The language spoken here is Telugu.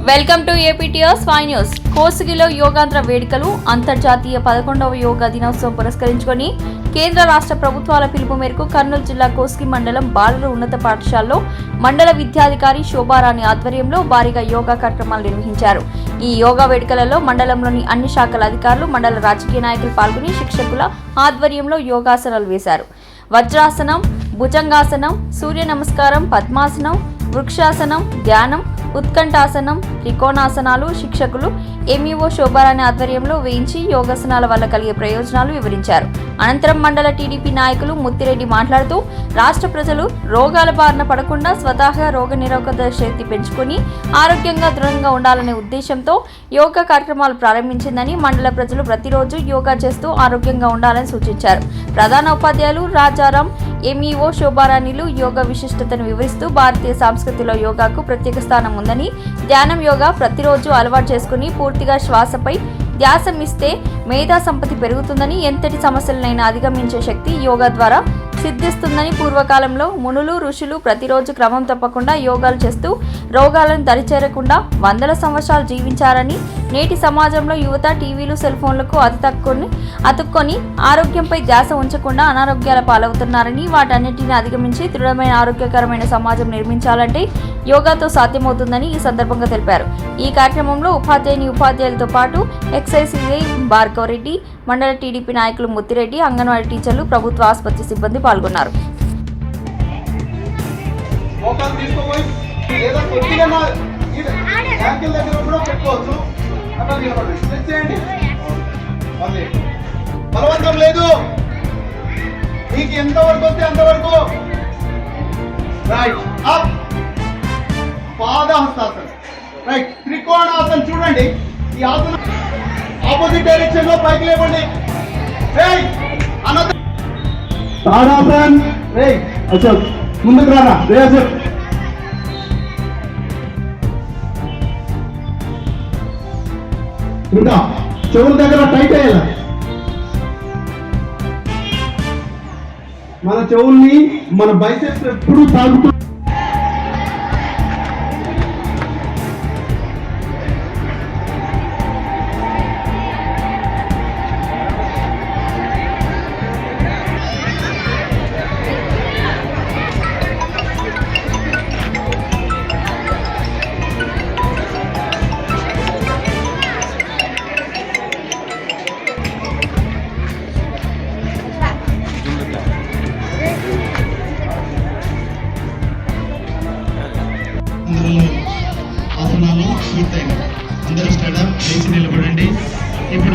Welcome to APTS five news. కోసిగిలో యోగాంధ్ర వేడుకలు అంతర్జాతీయ 11వ యోగా దినోత్సవం పురస్కరించుకొని కేంద్ర రాష్ట్ర ప్రభుత్వాల పిలుపు మేరకు కర్నూలు జిల్లా కోసిగి మండలం బాలుర ఉన్నత పాఠశాలలో మండల విద్యాధికారి శోభారాణి ఆధ్వర్యంలో భారీగా యోగా కార్యక్రమాలు నిర్వహించారు. ఈ యోగా వేడుకలలో మండలంలోని అన్ని శాఖల అధికారులు, మండల రాజకీయ నాయకులు పాల్గొని శిక్షకుల ఆధ్వర్యంలో యోగాసనాలు వేశారు. వజ్రాసనం, భుజంగాసనం, సూర్య నమస్కారం, పద్మాసనం, వృక్షాసనం, ధ్యానం, ఉత్కంఠాసనం, త్రికోణాసనాలు శిక్షకులు ఎంఈఓ శోభారాణి ఆధ్వర్యంలో వేయించి యోగాసనాల వల్ల కలిగే ప్రయోజనాలు వివరించారు. అనంతరం మండల టీడీపీ నాయకులు ముత్తిరెడ్డి మాట్లాడుతూ రాష్ట్ర ప్రజలు రోగాల బారిన పడకుండా స్వతహాగా రోగ నిరోధక శక్తి పెంచుకొని ఆరోగ్యంగా దృఢంగా ఉండాలనే ఉద్దేశంతో యోగా కార్యక్రమాలు ప్రారంభించిందని, మండల ప్రజలు ప్రతిరోజు యోగా చేస్తూ ఆరోగ్యంగా ఉండాలని సూచించారు. ప్రధాన ఉపాధ్యాయులు రాజారాం, ఎంఈఓ శోభారాణిలు యోగా విశిష్టతను వివరిస్తూ భారతీయ సంస్కృతిలో యోగాకు ప్రత్యేక స్థానం ఉందని, ధ్యానం యోగా ప్రతిరోజు అలవాటు చేసుకుని పూర్తిగా శ్వాసపై ధ్యాసం ఇస్తే మేధా సంపత్తి పెరుగుతుందని, ఎంతటి సమస్యలనైనా అధిగమించే శక్తి యోగా ద్వారా సిద్ధిస్తుందని, పూర్వకాలంలో మునులు ఋషులు ప్రతిరోజు క్రమం తప్పకుండా యోగాలు చేస్తూ రోగాలను దరిచేరకుండా వందల సంవత్సరాలు జీవించారని, నేటి సమాజంలో యువత టీవీలు, సెల్ ఫోన్లకు అతుక్కొని ఆరోగ్యంపై ధ్యాస ఉంచకుండా అనారోగ్యాల పాలవుతున్నారని, వాటన్నిటిని అధిగమించి దృఢమైన ఆరోగ్యకరమైన సమాజం నిర్మించాలంటే యోగాతో సాధ్యమవుతుందని ఈ సందర్భంగా తెలిపారు. ఈ కార్యక్రమంలో ఉపాధ్యాయులతో పాటు ఎక్సైసీఐ భార్గవరెడ్డి, మండల టీడీపీ నాయకులు ముత్తిరెడ్డి, అంగన్వాడీ టీచర్లు, ప్రభుత్వ ఆసుపత్రి సిబ్బంది పాల్గొన్నారు. బలవంతం లేదు, మీకు ఎంతవరకు వస్తే అంతవరకు. రైట్ అప్, పాదహస్తాసనం, రైట్ త్రికోణాసనం. చూడండి, ఈ ఆసనం ఆపోజిట్ డైరెక్షన్ లో పైకి లేవండి. తాడాసన్, అశోక్ ముందుకు రారా. అశోక్ ఇంకా చెవుల దగ్గర టైట్ అయ్యాలి. మన చెవుల్ని, మన బైసెప్స్ ఎప్పుడు తాగుతూ ఆసనాలు పూర్తయినాయి. అందరూ స్టాండప్ చేసి నిలబడండి. ఇప్పుడు